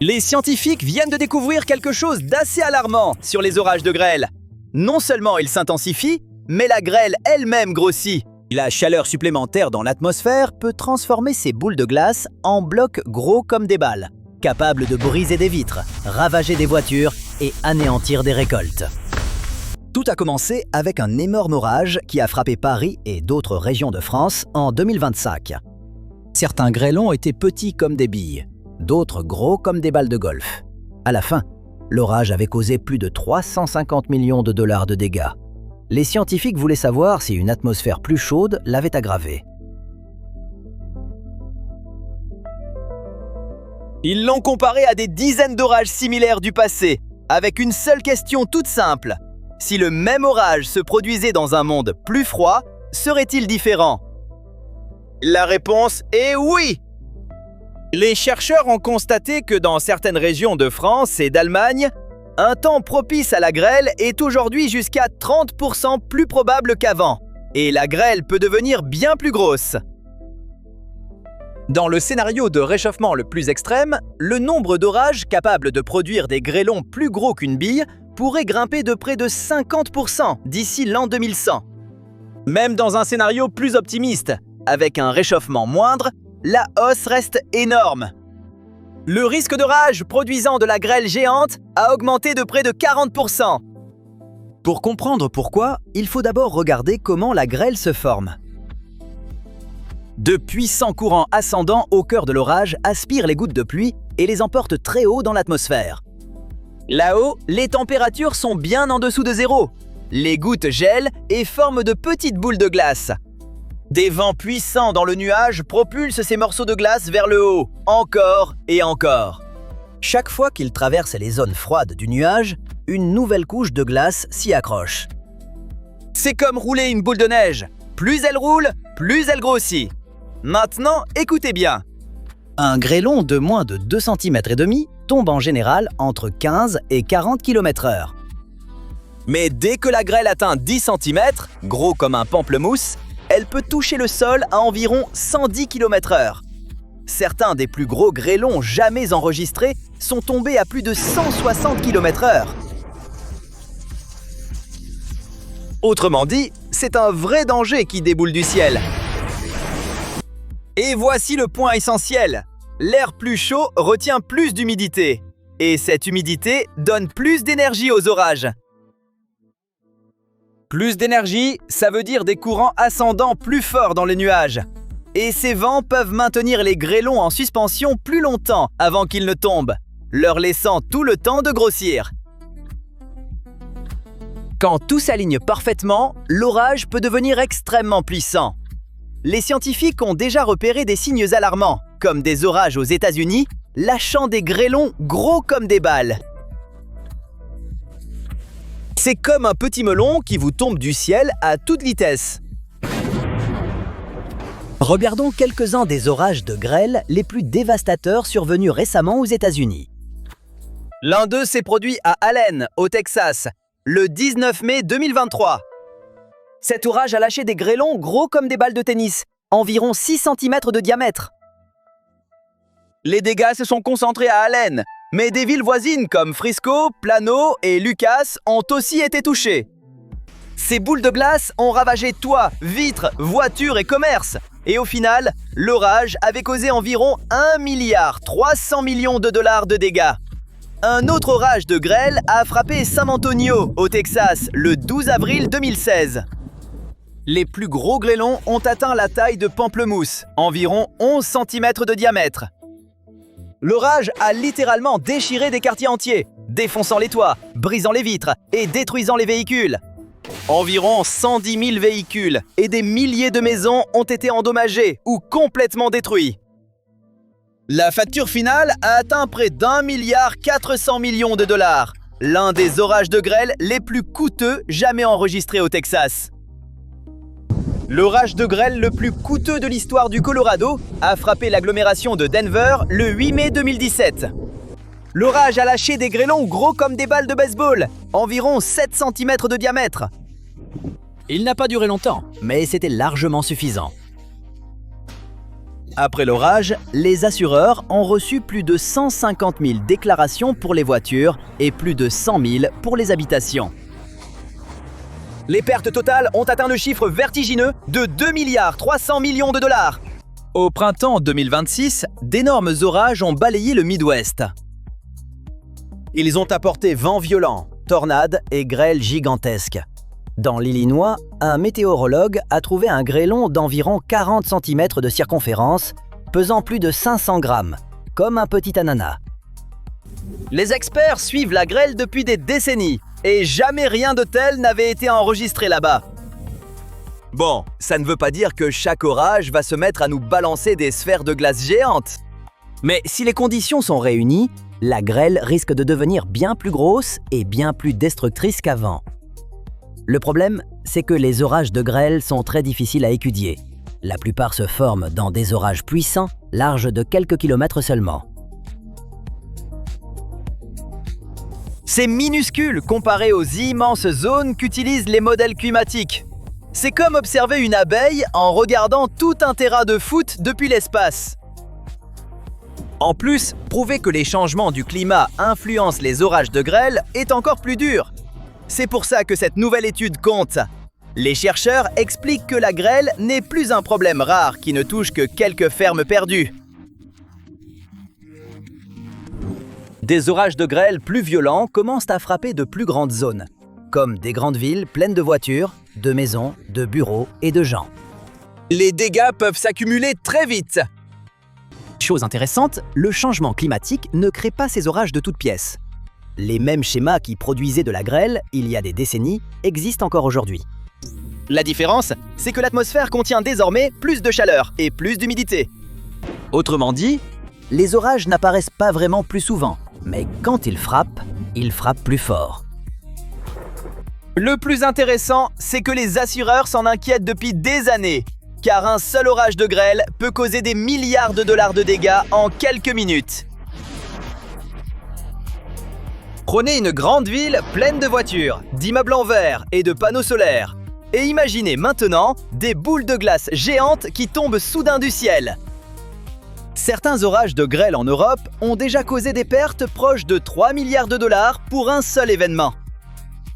Les scientifiques viennent de découvrir quelque chose d'assez alarmant sur les orages de grêle. Non seulement ils s'intensifient, mais la grêle elle-même grossit. La chaleur supplémentaire dans l'atmosphère peut transformer ces boules de glace en blocs gros comme des balles, capables de briser des vitres, ravager des voitures et anéantir des récoltes. Tout a commencé avec un énorme orage qui a frappé Paris et d'autres régions de France en 2025. Certains grêlons étaient petits comme des billes, d'autres gros comme des balles de golf. À la fin, l'orage avait causé plus de 350 millions de dollars de dégâts. Les scientifiques voulaient savoir si une atmosphère plus chaude l'avait aggravé. Ils l'ont comparé à des dizaines d'orages similaires du passé, avec une seule question toute simple. Si le même orage se produisait dans un monde plus froid, serait-il différent? La réponse est oui! Les chercheurs ont constaté que dans certaines régions de France et d'Allemagne, un temps propice à la grêle est aujourd'hui jusqu'à 30% plus probable qu'avant, et la grêle peut devenir bien plus grosse. Dans le scénario de réchauffement le plus extrême, le nombre d'orages capables de produire des grêlons plus gros qu'une bille pourrait grimper de près de 50% d'ici l'an 2100. Même dans un scénario plus optimiste, avec un réchauffement moindre, la hausse reste énorme. Le risque d'orage produisant de la grêle géante a augmenté de près de 40%. Pour comprendre pourquoi, il faut d'abord regarder comment la grêle se forme. De puissants courants ascendants au cœur de l'orage aspirent les gouttes de pluie et les emportent très haut dans l'atmosphère. Là-haut, les températures sont bien en dessous de zéro. Les gouttes gèlent et forment de petites boules de glace. Des vents puissants dans le nuage propulsent ces morceaux de glace vers le haut, encore et encore. Chaque fois qu'ils traversent les zones froides du nuage, une nouvelle couche de glace s'y accroche. C'est comme rouler une boule de neige. Plus elle roule, plus elle grossit. Maintenant, écoutez bien. Un grêlon de moins de 2,5 cm tombe en général entre 15 et 40 km/h. Mais dès que la grêle atteint 10 cm, gros comme un pamplemousse, elle peut toucher le sol à environ 110 km/h. Certains des plus gros grêlons jamais enregistrés sont tombés à plus de 160 km/h. Autrement dit, c'est un vrai danger qui déboule du ciel. Et voici le point essentiel. L'air plus chaud retient plus d'humidité. Et cette humidité donne plus d'énergie aux orages. Plus d'énergie, ça veut dire des courants ascendants plus forts dans les nuages. Et ces vents peuvent maintenir les grêlons en suspension plus longtemps avant qu'ils ne tombent, leur laissant tout le temps de grossir. Quand tout s'aligne parfaitement, l'orage peut devenir extrêmement puissant. Les scientifiques ont déjà repéré des signes alarmants, comme des orages aux États-Unis, lâchant des grêlons gros comme des balles. C'est comme un petit melon qui vous tombe du ciel à toute vitesse. Regardons quelques-uns des orages de grêle les plus dévastateurs survenus récemment aux États-Unis. L'un d'eux s'est produit à Allen, au Texas, le 19 mai 2023. Cet orage a lâché des grêlons gros comme des balles de tennis, environ 6 cm de diamètre. Les dégâts se sont concentrés à Allen, mais des villes voisines comme Frisco, Plano et Lucas ont aussi été touchées. Ces boules de glace ont ravagé toits, vitres, voitures et commerces. Et au final, l'orage avait causé environ 1,3 milliard de dollars de dégâts. Un autre orage de grêle a frappé San Antonio, au Texas, le 12 avril 2016. Les plus gros grêlons ont atteint la taille de pamplemousse, environ 11 cm de diamètre. L'orage a littéralement déchiré des quartiers entiers, défonçant les toits, brisant les vitres et détruisant les véhicules. Environ 110 000 véhicules et des milliers de maisons ont été endommagées ou complètement détruites. La facture finale a atteint près d'1,4 milliard de dollars, l'un des orages de grêle les plus coûteux jamais enregistrés au Texas. L'orage de grêle le plus coûteux de l'histoire du Colorado a frappé l'agglomération de Denver le 8 mai 2017. L'orage a lâché des grêlons gros comme des balles de baseball, environ 7 cm de diamètre. Il n'a pas duré longtemps, mais c'était largement suffisant. Après l'orage, les assureurs ont reçu plus de 150 000 déclarations pour les voitures et plus de 100 000 pour les habitations. Les pertes totales ont atteint le chiffre vertigineux de 2,3 milliards de dollars. Au printemps 2026, d'énormes orages ont balayé le Midwest. Ils ont apporté vents violents, tornades et grêles gigantesques. Dans l'Illinois, un météorologue a trouvé un grêlon d'environ 40 cm de circonférence, pesant plus de 500 grammes, comme un petit ananas. Les experts suivent la grêle depuis des décennies, et jamais rien de tel n'avait été enregistré là-bas. Bon, ça ne veut pas dire que chaque orage va se mettre à nous balancer des sphères de glace géantes. Mais si les conditions sont réunies, la grêle risque de devenir bien plus grosse et bien plus destructrice qu'avant. Le problème, c'est que les orages de grêle sont très difficiles à étudier. La plupart se forment dans des orages puissants, larges de quelques kilomètres seulement. C'est minuscule comparé aux immenses zones qu'utilisent les modèles climatiques. C'est comme observer une abeille en regardant tout un terrain de foot depuis l'espace. En plus, prouver que les changements du climat influencent les orages de grêle est encore plus dur. C'est pour ça que cette nouvelle étude compte. Les chercheurs expliquent que la grêle n'est plus un problème rare qui ne touche que quelques fermes perdues. Des orages de grêle plus violents commencent à frapper de plus grandes zones, comme des grandes villes pleines de voitures, de maisons, de bureaux et de gens. Les dégâts peuvent s'accumuler très vite. Chose intéressante, le changement climatique ne crée pas ces orages de toutes pièces. Les mêmes schémas qui produisaient de la grêle, il y a des décennies, existent encore aujourd'hui. La différence, c'est que l'atmosphère contient désormais plus de chaleur et plus d'humidité. Autrement dit, les orages n'apparaissent pas vraiment plus souvent, mais quand ils frappent plus fort. Le plus intéressant, c'est que les assureurs s'en inquiètent depuis des années, car un seul orage de grêle peut causer des milliards de dollars de dégâts en quelques minutes. Prenez une grande ville pleine de voitures, d'immeubles en verre et de panneaux solaires. Et imaginez maintenant des boules de glace géantes qui tombent soudain du ciel. Certains orages de grêle en Europe ont déjà causé des pertes proches de 3 milliards de dollars pour un seul événement.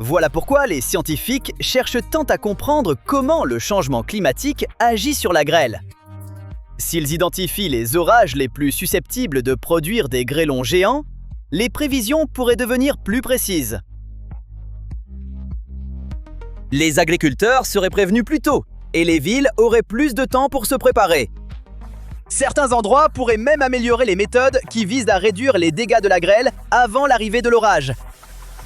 Voilà pourquoi les scientifiques cherchent tant à comprendre comment le changement climatique agit sur la grêle. S'ils identifient les orages les plus susceptibles de produire des grêlons géants, les prévisions pourraient devenir plus précises. Les agriculteurs seraient prévenus plus tôt et les villes auraient plus de temps pour se préparer. Certains endroits pourraient même améliorer les méthodes qui visent à réduire les dégâts de la grêle avant l'arrivée de l'orage.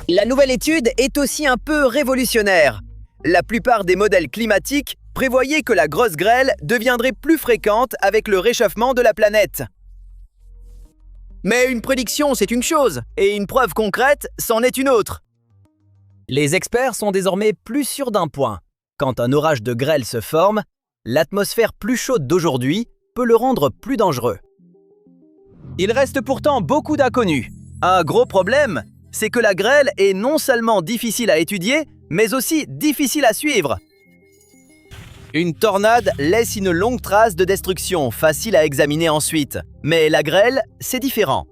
La nouvelle étude est aussi un peu révolutionnaire. La plupart des modèles climatiques prévoyaient que la grosse grêle deviendrait plus fréquente avec le réchauffement de la planète. Mais une prédiction, c'est une chose, et une preuve concrète, c'en est une autre. Les experts sont désormais plus sûrs d'un point. Quand un orage de grêle se forme, l'atmosphère plus chaude d'aujourd'hui peut le rendre plus dangereux. Il reste pourtant beaucoup d'inconnus. Un gros problème, c'est que la grêle est non seulement difficile à étudier, mais aussi difficile à suivre. Une tornade laisse une longue trace de destruction, facile à examiner ensuite. Mais la grêle, c'est différent.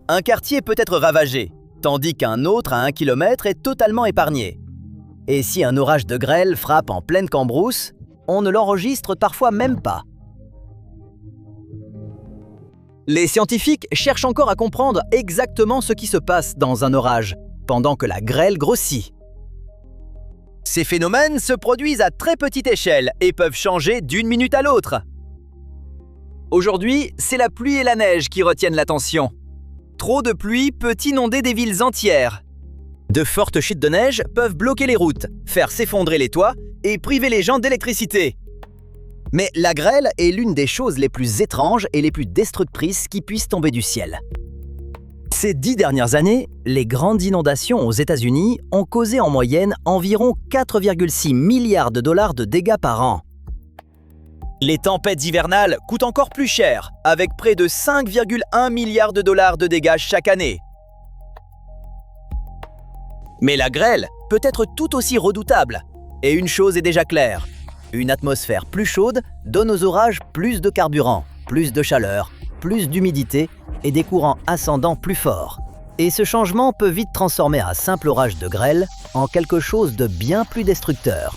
Un quartier peut être ravagé, tandis qu'un autre à 1 km est totalement épargné. Et si un orage de grêle frappe en pleine cambrousse, on ne l'enregistre parfois même pas. Les scientifiques cherchent encore à comprendre exactement ce qui se passe dans un orage, pendant que la grêle grossit. Ces phénomènes se produisent à très petite échelle et peuvent changer d'une minute à l'autre. Aujourd'hui, c'est la pluie et la neige qui retiennent l'attention. Trop de pluie peut inonder des villes entières. De fortes chutes de neige peuvent bloquer les routes, faire s'effondrer les toits et priver les gens d'électricité. Mais la grêle est l'une des choses les plus étranges et les plus destructrices qui puissent tomber du ciel. Ces 10 dernières années, les grandes inondations aux États-Unis ont causé en moyenne environ 4,6 milliards de dollars de dégâts par an. Les tempêtes hivernales coûtent encore plus cher, avec près de 5,1 milliards de dollars de dégâts chaque année. Mais la grêle peut être tout aussi redoutable. Et une chose est déjà claire, une atmosphère plus chaude donne aux orages plus de carburant. plus de chaleur, plus d'humidité et des courants ascendants plus forts. Et ce changement peut vite transformer un simple orage de grêle en quelque chose de bien plus destructeur.